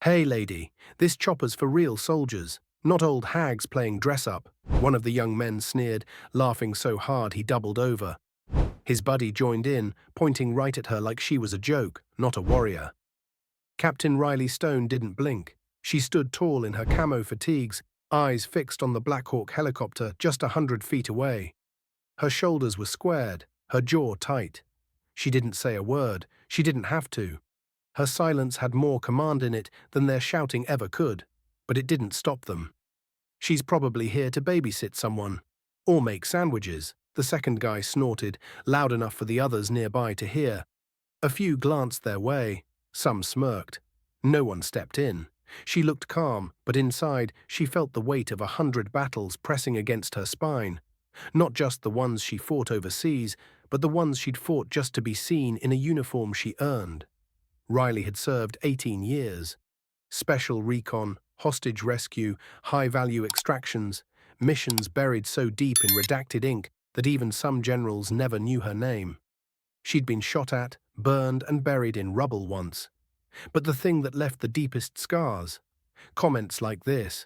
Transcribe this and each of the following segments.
"Hey, lady, this chopper's for real soldiers, not old hags playing dress-up," one of the young men sneered, laughing so hard he doubled over. His buddy joined in, pointing right at her like she was a joke, not a warrior. Captain Riley Stone didn't blink. She stood tall in her camo fatigues, eyes fixed on the Black Hawk helicopter just 100 feet away. Her shoulders were squared, her jaw tight. She didn't say a word. She didn't have to. Her silence had more command in it than their shouting ever could, but it didn't stop them. "She's probably here to babysit someone. Or make sandwiches," the second guy snorted, loud enough for the others nearby to hear. A few glanced their way. Some smirked. No one stepped in. She looked calm, but inside she felt the weight of 100 battles pressing against her spine. Not just the ones she fought overseas, but the ones she'd fought just to be seen in a uniform she earned. Riley had served 18 years. Special recon, hostage rescue, high-value extractions, missions buried so deep in redacted ink that even some generals never knew her name. She'd been shot at, burned and buried in rubble once. But the thing that left the deepest scars? Comments like this.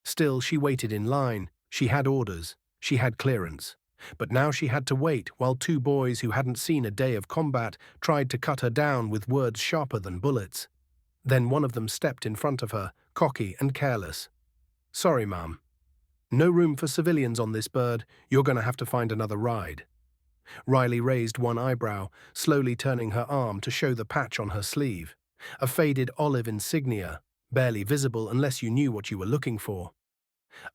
Still, she waited in line. She had orders. She had clearance. But now she had to wait while two boys who hadn't seen a day of combat tried to cut her down with words sharper than bullets. Then one of them stepped in front of her, cocky and careless. "Sorry, ma'am. No room for civilians on this bird. You're going to have to find another ride." Riley raised one eyebrow, slowly turning her arm to show the patch on her sleeve. A faded olive insignia, barely visible unless you knew what you were looking for.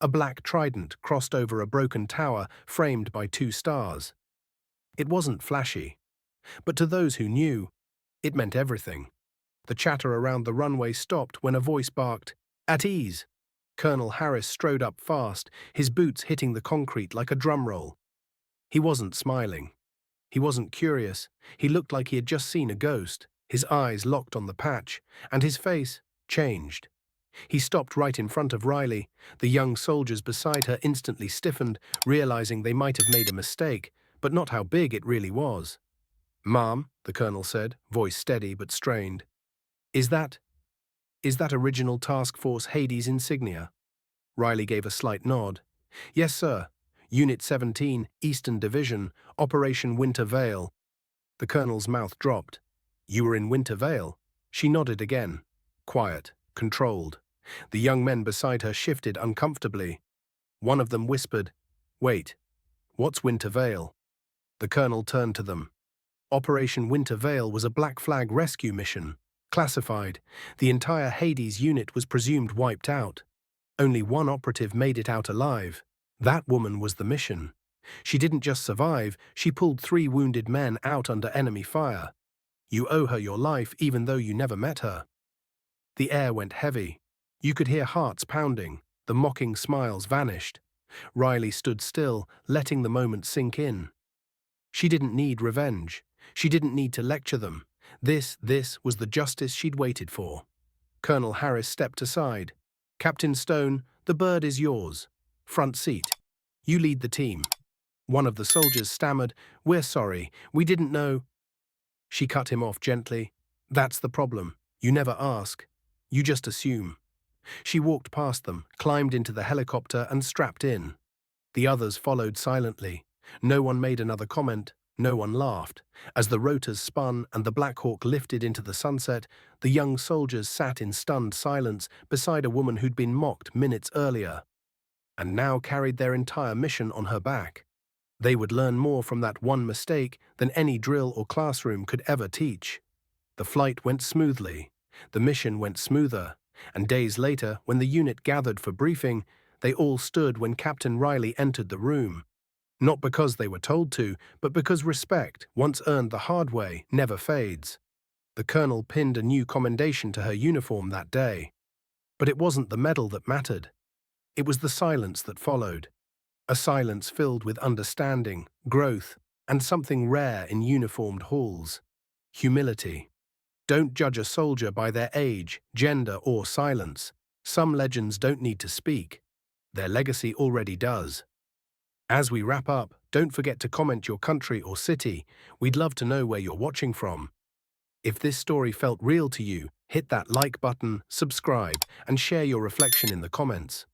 A black trident crossed over a broken tower framed by 2 stars. It wasn't flashy, but to those who knew, it meant everything. The chatter around the runway stopped when a voice barked, "At ease." Colonel Harris strode up fast, his boots hitting the concrete like a drum roll. He wasn't smiling. He wasn't curious. He looked like he had just seen a ghost, his eyes locked on the patch, and his face changed. He stopped right in front of Riley. The young soldiers beside her instantly stiffened, realizing they might have made a mistake, but not how big it really was. "Ma'am," the colonel said, voice steady but strained. Is that original Task Force Hades insignia?" Riley gave a slight nod. "Yes, sir. Unit 17, Eastern Division, Operation Winter Veil." The colonel's mouth dropped. "You were in Winter Veil?" She nodded again. Quiet, controlled. The young men beside her shifted uncomfortably. One of them whispered, "Wait, what's Winter Veil?" The colonel turned to them. Operation Winter Veil was a Black Flag rescue mission. Classified. The entire Hades unit was presumed wiped out. Only one operative made it out alive. That woman was the mission. She didn't just survive, she pulled 3 wounded men out under enemy fire. You owe her your life even though you never met her. The air went heavy. You could hear hearts pounding. The mocking smiles vanished. Riley stood still, letting the moment sink in. She didn't need revenge. She didn't need to lecture them. This was the justice she'd waited for. Colonel Harris stepped aside. "Captain Stone, the bird is yours. Front seat. You lead the team." One of the soldiers stammered, "We're sorry, we didn't know." She cut him off gently. "That's the problem. You never ask. You just assume." She walked past them, climbed into the helicopter and strapped in. The others followed silently. No one made another comment. No one laughed. As the rotors spun and the Black Hawk lifted into the sunset, the young soldiers sat in stunned silence beside a woman who'd been mocked minutes earlier, and now carried their entire mission on her back. They would learn more from that one mistake than any drill or classroom could ever teach. The flight went smoothly. The mission went smoother. And days later, when the unit gathered for briefing, they all stood when Captain Riley entered the room. Not because they were told to, but because respect, once earned the hard way, never fades. The colonel pinned a new commendation to her uniform that day. But it wasn't the medal that mattered. It was the silence that followed. A silence filled with understanding, growth, and something rare in uniformed halls: humility. Don't judge a soldier by their age, gender, or silence. Some legends don't need to speak. Their legacy already does. As we wrap up, don't forget to comment your country or city. We'd love to know where you're watching from. If this story felt real to you, Hit that like button, subscribe, and share your reflection in the comments.